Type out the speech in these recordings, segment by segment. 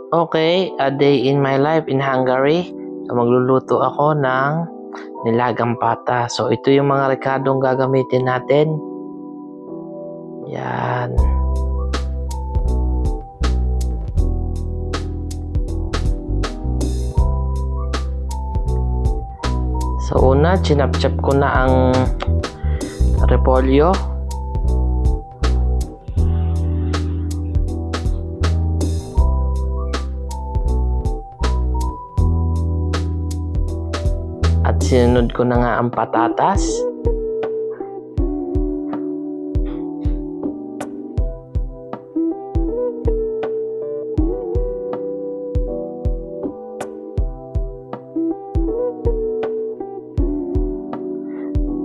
Okay, a day in my life in Hungary. So magluluto ako ng nilagang pata. So ito yung mga rekadong gagamitin natin. Yan. So una, chinap-chap ko na ang repolyo. At sinunod ko na nga ang patatas.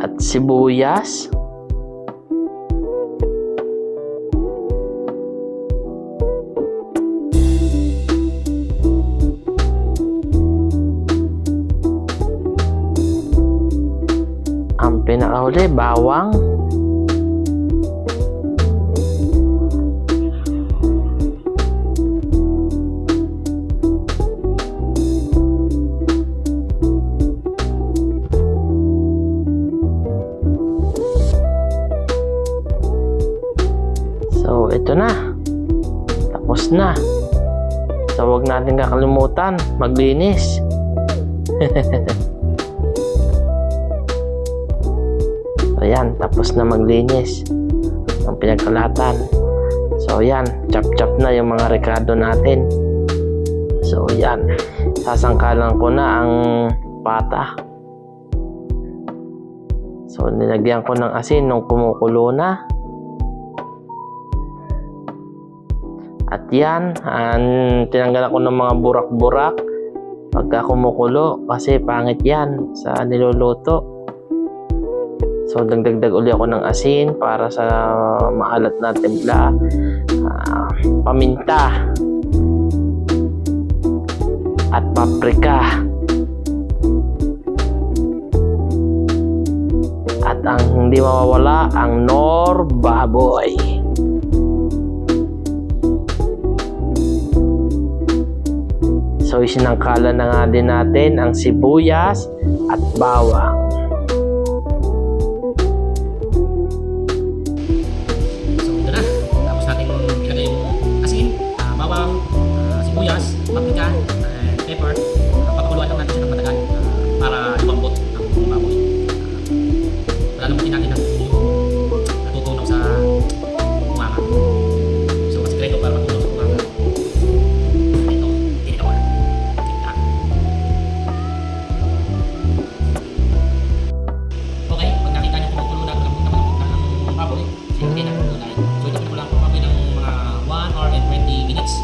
At sibuyas. Ang pinakahuli, bawang. So, ito na. Tapos na. So, huwag natin kakalimutan maglinis. Ayan, tapos na maglinis ang pinagkalatan. So ayan, chop-chop na yung mga rekado natin. So ayan, sasangkalan ko na ang pata. So nilagyan ko ng asin nung kumukulo na. At yan, tinanggalan ko ng mga burak-burak pagka kumukulo kasi pangit yan sa niluluto. So dagdag uli ako ng asin para sa maalat na timpla, paminta at paprika. At ang hindi mawawala, ang Knorr baboy. So isinangkalan na nga din natin ang sibuyas at bawang. Sibuyas, paprika, pepper. Papakuluan lang natin siya ng matagal para lumambot ang baboy. Wala naman din natin natutunaw sa umama. So, ang sikreto para matunaw sa umama. Ito, tinitawa. Okay, pag nakita niyo kumukulo na ang baboy, sige na kulay. So, ito ko lang baboy ng mga 1 hour and 20 minutes.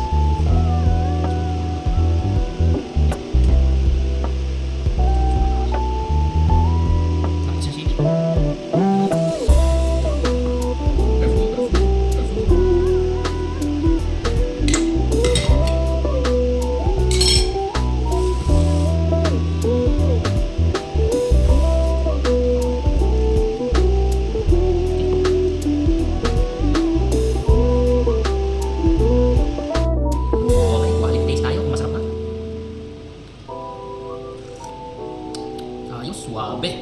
Suabe.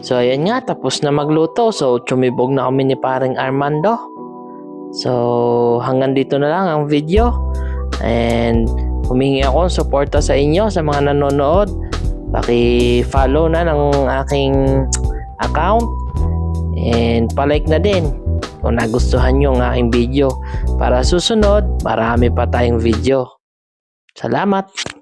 So ayan nga, tapos na magluto. So tsumibog na kami ni paring Armando. So hanggang dito na lang ang video. And humingi ako ng suporta sa inyo, sa mga nanonood. Paki-follow na ng aking account. And palike na din kung nagustuhan nyo ang aking video. Para susunod, marami pa tayong video. Salamat!